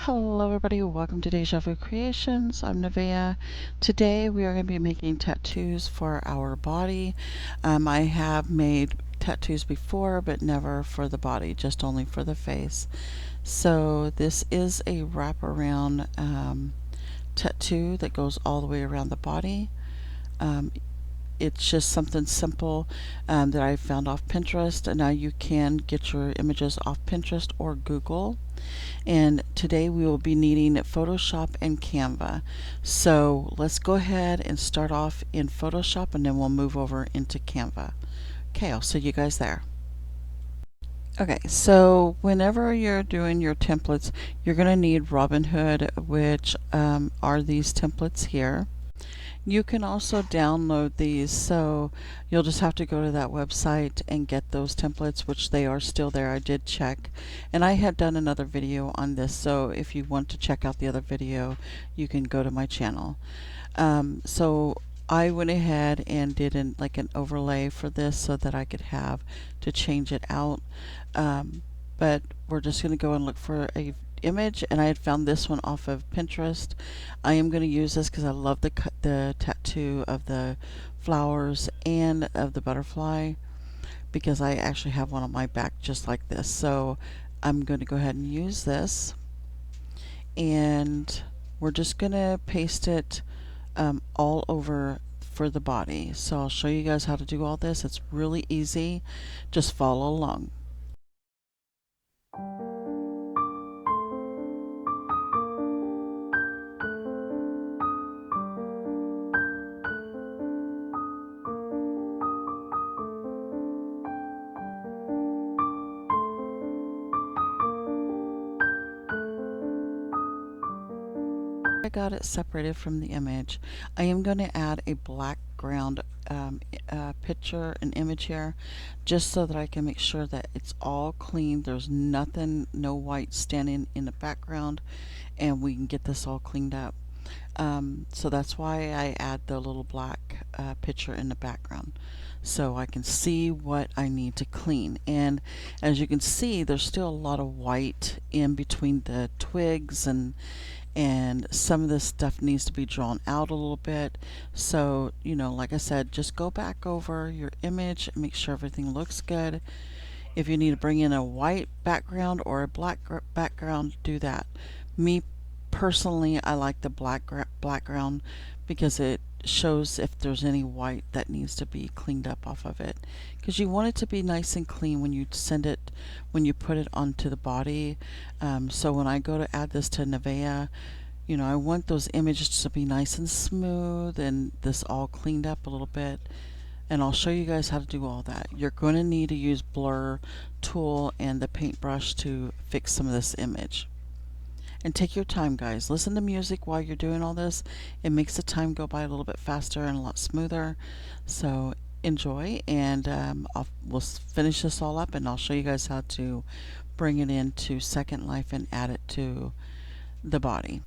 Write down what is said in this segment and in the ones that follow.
Hello everybody, welcome to Déjà Vu Creations. I'm Nevaeh. Today we are going to be making tattoos for our body. I have made tattoos before, but never for the body, just only for the face. So this is a wraparound tattoo that goes all the way around the body. Um, it's just something simple that I found off Pinterest, and now you can get your images off Pinterest or Google. And today we will be needing Photoshop and Canva. So let's go ahead and start off in Photoshop, and then we'll move over into Canva. Okay, I'll see you guys there. Okay, so whenever you're doing your templates, you're going to need Robinhood, which are these templates here. You can also download these, so you'll just have to go to that website and get those templates, which they are still there. I did check, and I had done another video on this, so if you want to check out the other video, you can go to my channel. So I went ahead and did like an overlay for this so that I could have to change it out. But we're just going to go and look for a image, and I had found this one off of Pinterest. I am going to use this because I love the tattoo of the flowers and of the butterfly, because I actually have one on my back just like this. So I'm going to go ahead and use this, and we're just going to paste it all over for the body. So I'll show you guys how to do all this. It's really easy. Just follow along. I got it separated from the image. I am going to add a background picture, an image here, just so that I can make sure that it's all clean. There's nothing, no white standing in the background, and we can get this all cleaned up. So that's why I add the little black picture in the background, so I can see what I need to clean. And as you can see, there's still a lot of white in between the twigs, and some of this stuff needs to be drawn out a little bit. So, you know, like I said, just go back over your image and make sure everything looks good. If you need to bring in a white background or a black background, do that. Me personally, I like the black background because it shows if there's any white that needs to be cleaned up off of it, because you want it to be nice and clean when you send it, when you put it onto the body. So when I go to add this to Nevaeh, you know, I want those images to be nice and smooth and this all cleaned up a little bit. And I'll show you guys how to do all that. You're going to need to use blur tool and the paintbrush to fix some of this image. And take your time, guys. Listen to music while you're doing all this. It makes the time go by a little bit faster and a lot smoother. So enjoy, and we'll finish this all up, and I'll show you guys how to bring it into Second Life and add it to the body.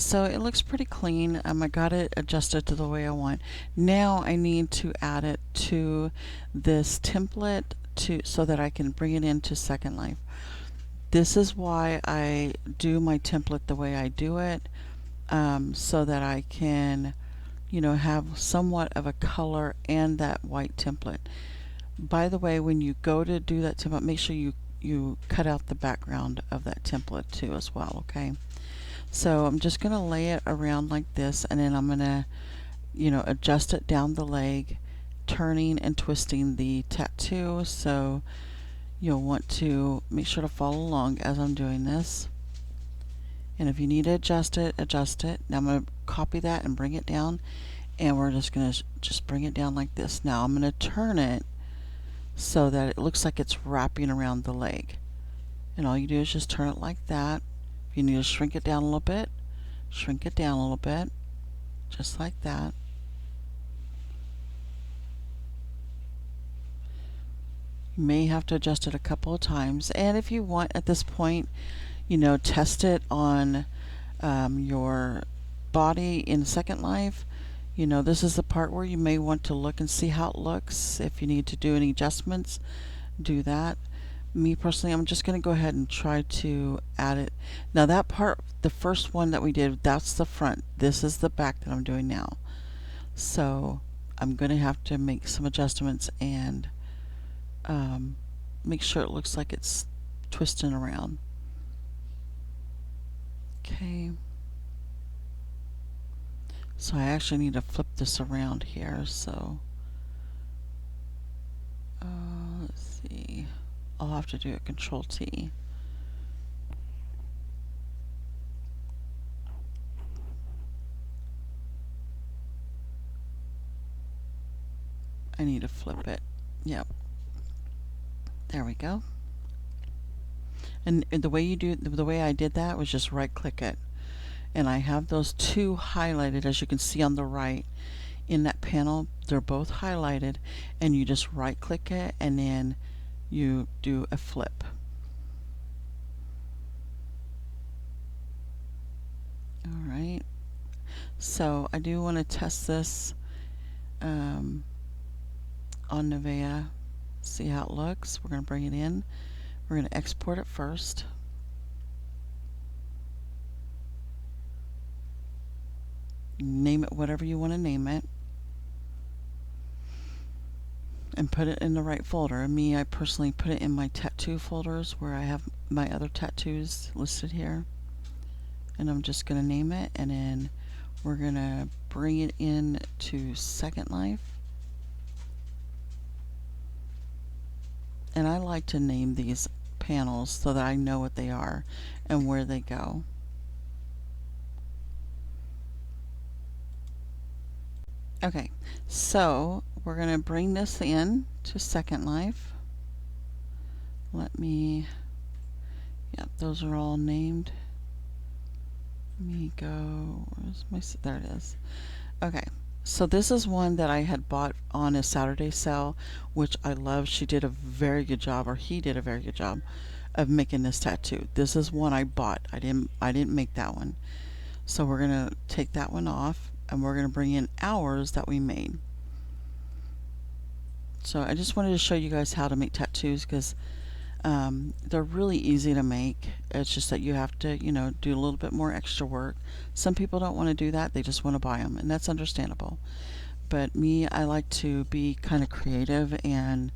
so it looks pretty clean. I got it adjusted to the way I want. Now I need to add it to this template so that I can bring it into Second Life. This is why I do my template the way I do it, so that I can, have somewhat of a color and that white template. By the way, when you go to do that template, make sure you cut out the background of that template too as well, okay? So I'm just going to lay it around like this, and then I'm going to, adjust it down the leg, turning and twisting the tattoo. So you'll want to make sure to follow along as I'm doing this. And if you need to adjust it, adjust it. Now I'm going to copy that and bring it down, and we're just going to just bring it down like this. Now I'm going to turn it so that it looks like it's wrapping around the leg. And all you do is just turn it like that. If you need to shrink it down a little bit, shrink it down a little bit, just like that. You may have to adjust it a couple of times, and if you want at this point, test it on your body in Second Life. This is the part where you may want to look and see how it looks. If you need to do any adjustments, do that. Me personally, I'm just going to go ahead and try to add it. Now that part, the first one that we did, that's the front. This is the back that I'm doing now. So I'm going to have to make some adjustments and make sure it looks like it's twisting around. Okay. So I actually need to flip this around here. So let's see. I'll have to do a Control T. I need to flip it. Yep. There we go. And the way I did that was just right click it. And I have those two highlighted, as you can see on the right in that panel. They're both highlighted, and you just right click it and then you do a flip. Alright, so I do want to test this on Nevaeh, see how it looks. We're going to bring it in. We're going to export it first. Name it whatever you want to name it, and put it in the right folder. Me, I personally put it in my tattoo folders where I have my other tattoos listed here. And I'm just going to name it, and then we're going to bring it in to Second Life. And I like to name these panels so that I know what they are and where they go. Okay, so we're going to bring this in to Second Life. Let me, yeah, those are all named. Let me go, where's my, there it is. Okay, so this is one that I had bought on a Saturday sale, which I love. She did a very good job, or he did a very good job of making this tattoo. This is one I bought. I didn't make that one. So we're going to take that one off, and we're going to bring in ours that we made. So I just wanted to show you guys how to make tattoos, because they're really easy to make. It's just that you have to, do a little bit more extra work. Some people don't want to do that. They just want to buy them, and that's understandable. But me, I like to be kind of creative and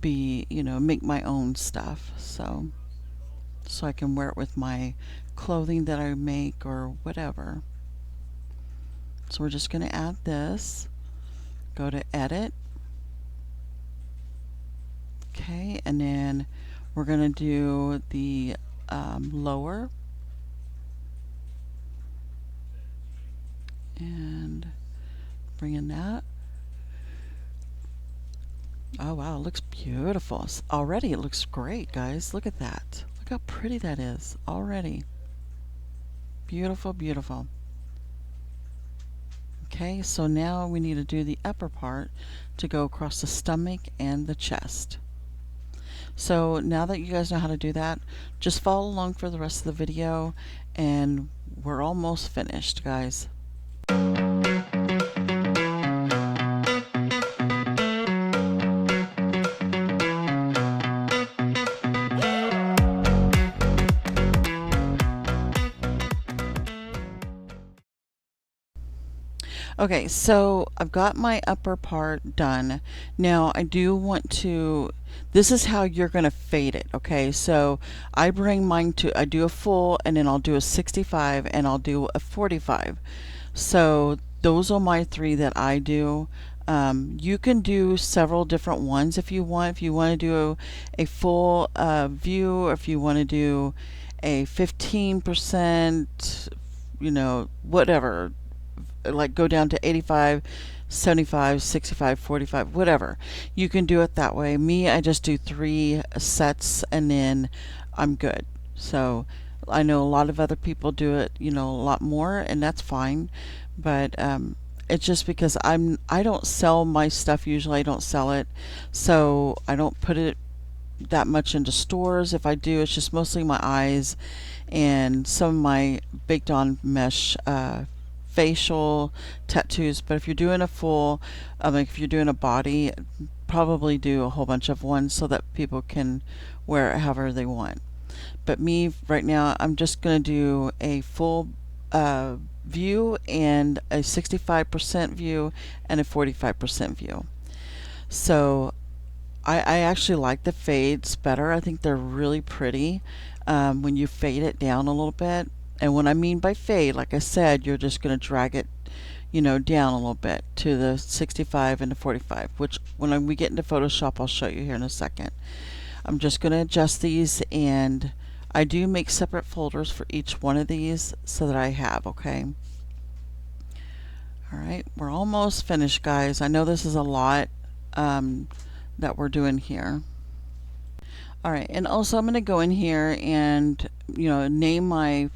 be, make my own stuff. So I can wear it with my clothing that I make or whatever. So we're just going to add this. Go to Edit. Okay, and then we're going to do the lower. And bring in that. Oh wow, it looks beautiful. Already it looks great, guys. Look at that. Look how pretty that is already. Beautiful, beautiful. Okay, so now we need to do the upper part to go across the stomach and the chest. So now that you guys know how to do that, just follow along for the rest of the video, and we're almost finished, guys. Okay, so I've got my upper part done. Now I do want to, this is how you're going to fade it, okay? So I bring mine to, I do a full and then I'll do a 65 and I'll do a 45. So those are my three that I do. You can do several different ones if you want. If you want to do a full view, or if you want to do a 15%, you know, whatever, like go down to 85, 75, 65, 45, whatever. You can do it that way. Me, I just do 3 sets and then I'm good. So I know a lot of other people do it, you know, a lot more, and that's fine. But it's just because I don't sell my stuff usually. I don't sell it, so I don't put it that much into stores. If I do, it's just mostly my eyes and some of my baked on mesh facial tattoos. But if you're doing a full, like if you're doing a body, probably do a whole bunch of ones so that people can wear it however they want. But me right now, I'm just going to do a full view and a 65% view and a 45% view. So I actually like the fades better. I think they're really pretty when you fade it down a little bit. And what I mean by fade, like I said, you're just going to drag it, you know, down a little bit to the 65 and the 45, which when we get into Photoshop, I'll show you here in a second. I'm just going to adjust these, and I do make separate folders for each one of these so that I have, okay? All right, we're almost finished, guys. I know this is a lot that we're doing here. All right, and also I'm going to go in here and, you know, name my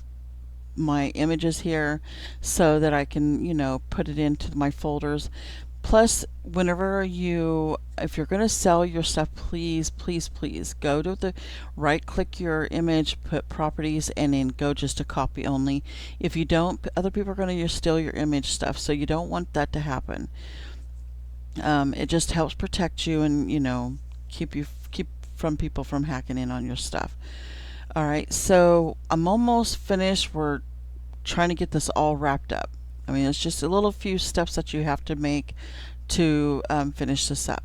images here so that I can, you know, put it into my folders. Plus, whenever if you're going to sell your stuff, please, please, please go to the right click your image, put properties, and then go just to copy only. If you don't, other people are going to steal your image stuff, so you don't want that to happen. It just helps protect you and, you know, keep from people from hacking in on your stuff. All right, so I'm almost finished. We're trying to get this all wrapped up. I mean, it's just a little few steps that you have to make to finish this up.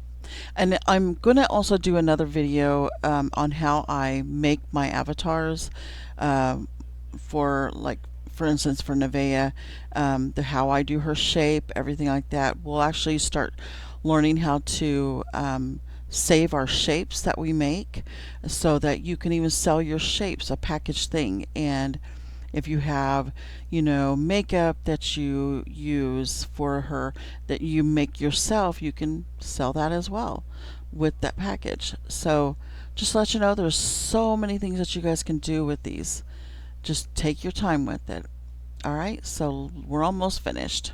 And I'm going to also do another video on how I make my avatars for, like, for instance, for Nevaeh, how I do her shape, everything like that. We'll actually start learning how to save our shapes that we make so that you can even sell your shapes, a packaged thing. And if you have, you know, makeup that you use for her that you make yourself, you can sell that as well with that package. So just to let you know, there's so many things that you guys can do with these. Just take your time with it. All right, so we're almost finished.